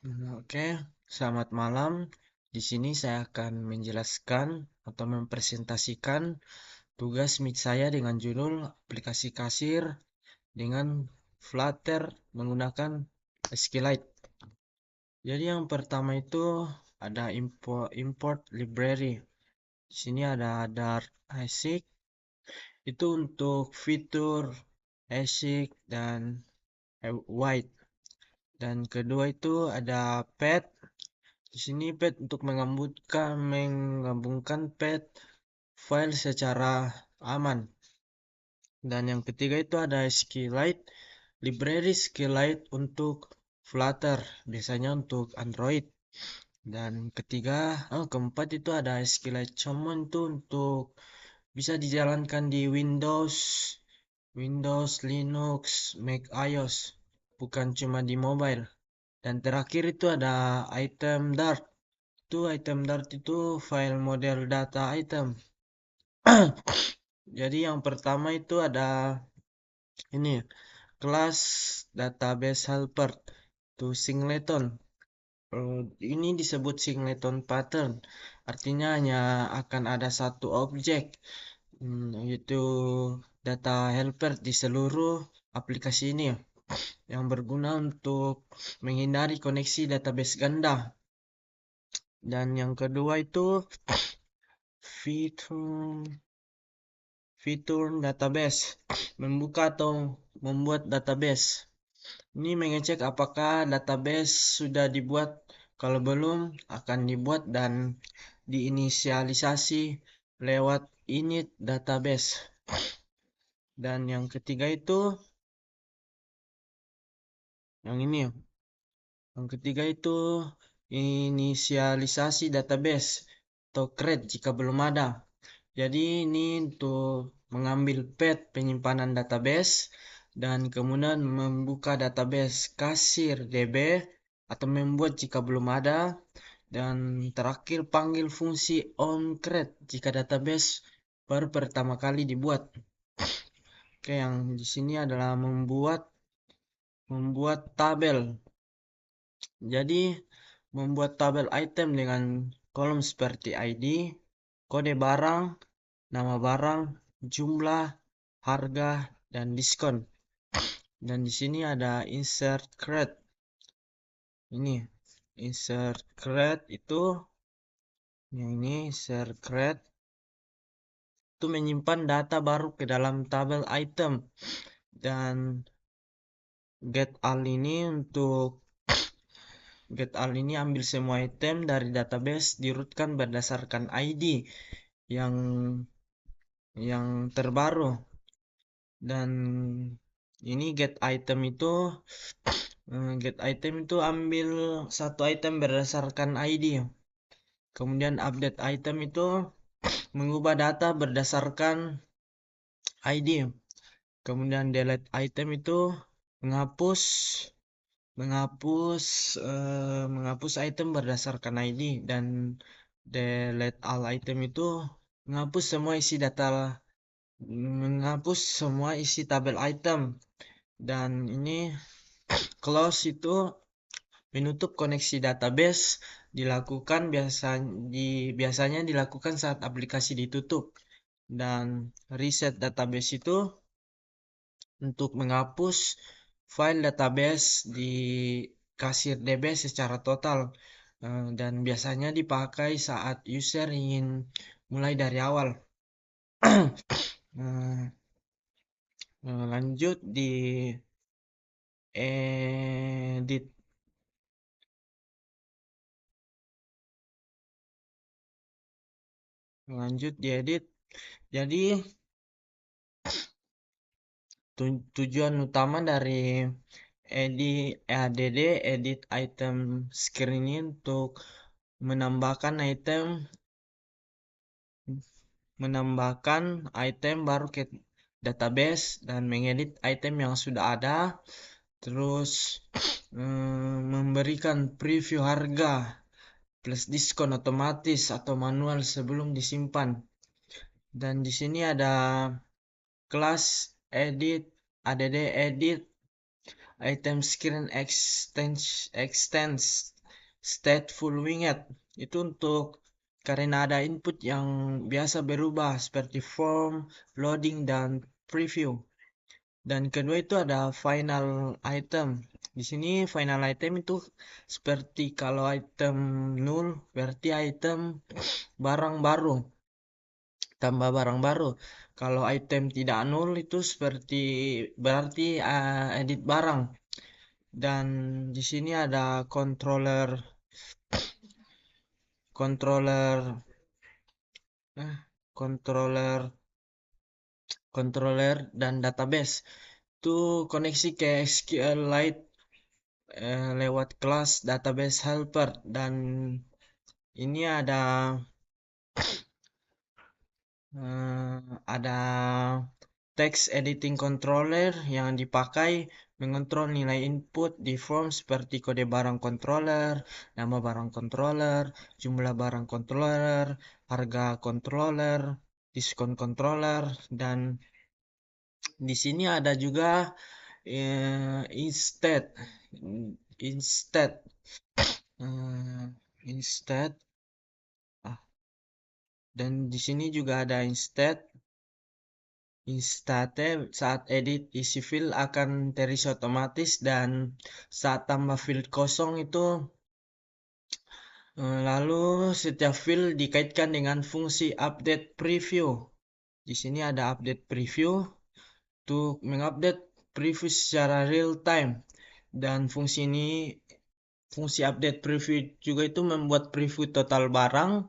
Oke, selamat malam. Di sini saya akan menjelaskan atau mempresentasikan tugas mid saya dengan judul aplikasi kasir dengan Flutter menggunakan SQLite. Jadi yang pertama itu ada import library. Di sini ada Dart ASIC itu untuk fitur ASIC dan white. Dan kedua itu ada pet. Di sini pet untuk menggabungkan pet file secara aman. Dan yang ketiga itu ada SQLite, library SQLite untuk Flutter, biasanya untuk Android. Dan keempat itu ada SQLite Common itu untuk bisa dijalankan di Windows, Linux, Mac iOS, bukan cuma di mobile. Dan terakhir itu ada item Dart. Item Dart itu file model data item. Jadi yang pertama itu ada ini kelas database helper to singleton. Ini disebut singleton pattern. Artinya hanya akan ada satu objek, yaitu data helper di seluruh aplikasi ini yang berguna untuk menghindari koneksi database ganda. Dan yang kedua itu fitur fitur database, membuka atau membuat database. Ini mengecek apakah database sudah dibuat. Kalau belum, akan dibuat dan diinisialisasi lewat init database. Dan yang ketiga itu yang ini. Yang ketiga itu inisialisasi database atau create jika belum ada. Jadi ini untuk mengambil path penyimpanan database dan kemudian membuka database kasir DB atau membuat jika belum ada, dan terakhir panggil fungsi onCreate jika database baru pertama kali dibuat. Oke, yang di sini adalah membuat tabel. Jadi membuat tabel item dengan kolom seperti ID, kode barang, nama barang, jumlah, harga, dan diskon. Dan di sini ada insert crate. Ini insert crate itu yang ini insert crate itu menyimpan data baru ke dalam tabel item. Dan get all ini ambil semua item dari database dirutkan berdasarkan ID yang terbaru. Dan ini get item itu ambil satu item berdasarkan ID. Kemudian update item itu mengubah data berdasarkan ID. Kemudian delete item itu menghapus menghapus item berdasarkan ID. Dan delete all item itu menghapus semua isi tabel item. Dan ini close itu menutup koneksi database, biasanya dilakukan saat aplikasi ditutup. Dan reset database itu untuk menghapus file database di kasir DB secara total, dan biasanya dipakai saat user ingin mulai dari awal. Lanjut di edit. Jadi tujuan utama dari edit item screen ini untuk menambahkan item baru ke database dan mengedit item yang sudah ada, terus memberikan preview harga plus diskon otomatis atau manual sebelum disimpan. Dan di sini ada kelas edit item screen extends stateful winged itu untuk karena ada input yang biasa berubah seperti form, loading, dan preview. Dan kedua itu ada final item. Di sini final item itu seperti kalau item null berarti item barang baru, tambah barang baru. Kalau item tidak null itu seperti berarti edit barang. Dan di sini ada controller eh, controller controller dan database. Itu koneksi ke SQLite lewat kelas database helper, dan ini ada text editing controller yang dipakai mengontrol nilai input di form seperti kode barang controller, nama barang controller, jumlah barang controller, harga controller, diskon controller, dan di sini ada juga instead instead instead ah, dan di sini juga ada instead saat edit isi field akan terisi otomatis, dan saat tambah field kosong itu lalu setiap field dikaitkan dengan fungsi update preview. Di sini ada update preview untuk mengupdate preview secara real time, dan fungsi update preview juga itu membuat preview total barang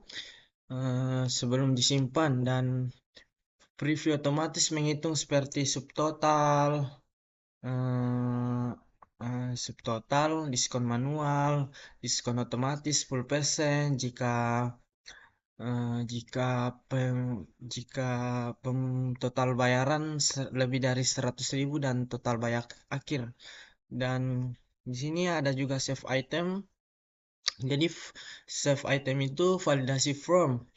sebelum disimpan, dan preview otomatis menghitung seperti eh, subtotal, diskon manual, diskon otomatis full persen jika jika total bayaran lebih dari 100.000 dan total bayar akhir. Dan di sini ada juga save item. Jadi save item itu validasi from.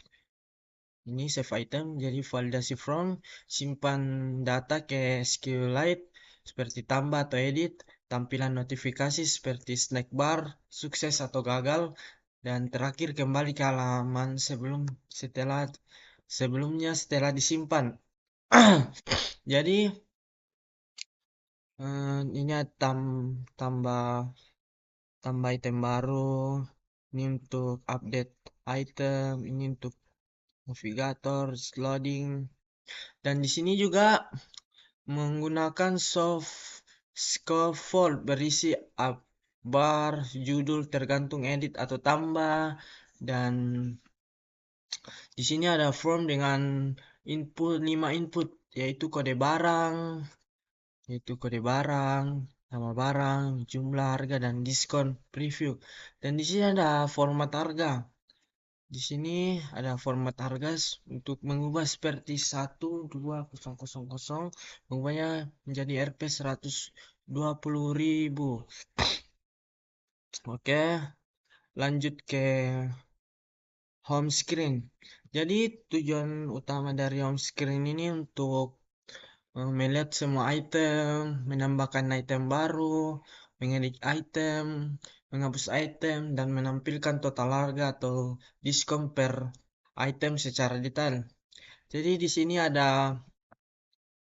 Ini save item jadi validasi from, simpan data ke SQLite seperti tambah atau edit, tampilan notifikasi seperti snack bar, sukses atau gagal, dan terakhir kembali ke halaman sebelumnya setelah disimpan. Jadi ini tambah tambah item baru, ini untuk update item, ini untuk navigator, loading, dan di sini juga menggunakan scaffold berisi bar, judul tergantung edit atau tambah, dan di sini ada form dengan 5 input yaitu kode barang, nama barang, jumlah harga, dan diskon preview. Dan di sini ada format harga. Di sini ada format harga untuk mengubah seperti 12000 mengubahnya menjadi Rp 120.000. Oke, lanjut ke home screen. Jadi tujuan utama dari home screen ini untuk melihat semua item, menambahkan item baru, mengedit item, menghapus item, dan menampilkan total harga atau diskon per item secara detail. Jadi di sini ada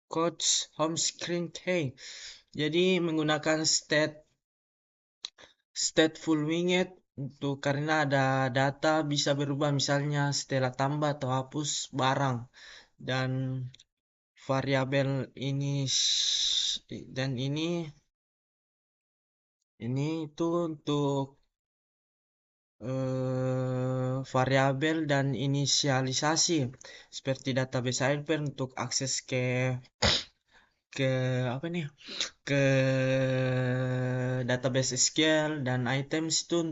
coach home screen key. Jadi menggunakan stateful winged untuk karena ada data bisa berubah misalnya setelah tambah atau hapus barang, dan variabel dan ini itu untuk variabel dan inisialisasi seperti database helper untuk akses ke apa nih ke database SQL, dan items itu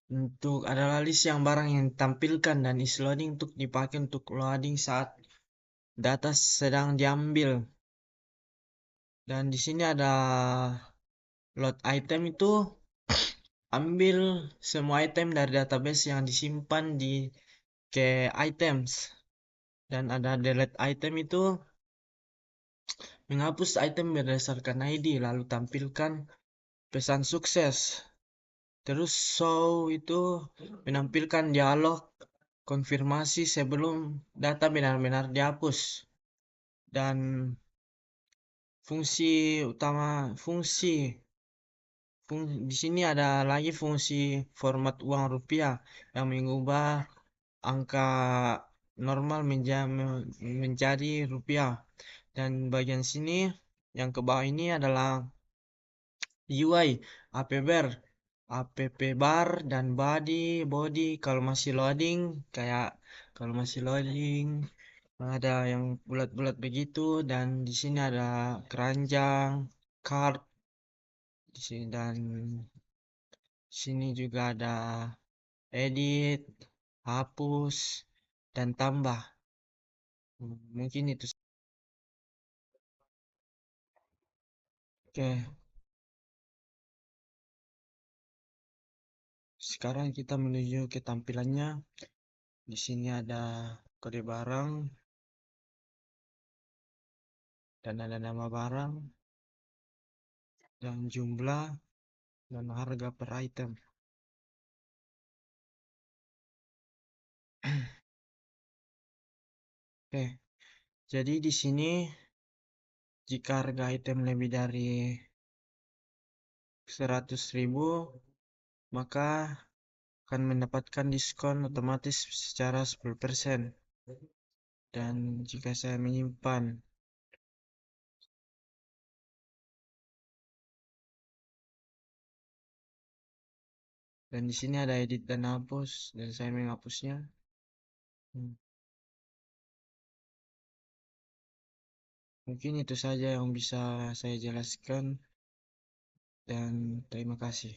untuk adalah list yang barang yang ditampilkan, dan is loading untuk dipakai untuk loading saat data sedang diambil. Dan di sini ada load item itu ambil semua item dari database yang disimpan di ke items, dan ada delete item itu Menghapus item berdasarkan ID, lalu tampilkan pesan sukses. Terus show itu menampilkan dialog konfirmasi sebelum data benar-benar dihapus. Dan fungsi utama di sini ada lagi fungsi format uang rupiah yang mengubah angka normal menjadi rupiah. Dan bagian sini yang ke bawah ini adalah UI, app bar dan body kalau masih loading, kayak kalau masih loading ada yang bulat-bulat begitu, dan di sini ada keranjang, card di sini, dan sini juga ada edit, hapus, dan tambah. Mungkin itu. Oke, sekarang kita menuju ke tampilannya. Di sini ada kode barang dan ada nama barang dan jumlah dan harga per item. Oke, jadi di sini jika harga item lebih dari 100.000, maka akan mendapatkan diskon otomatis secara 10%. Dan jika saya menyimpan, dan di sini ada edit dan hapus, dan saya menghapusnya. Mungkin itu saja yang bisa saya jelaskan, dan terima kasih.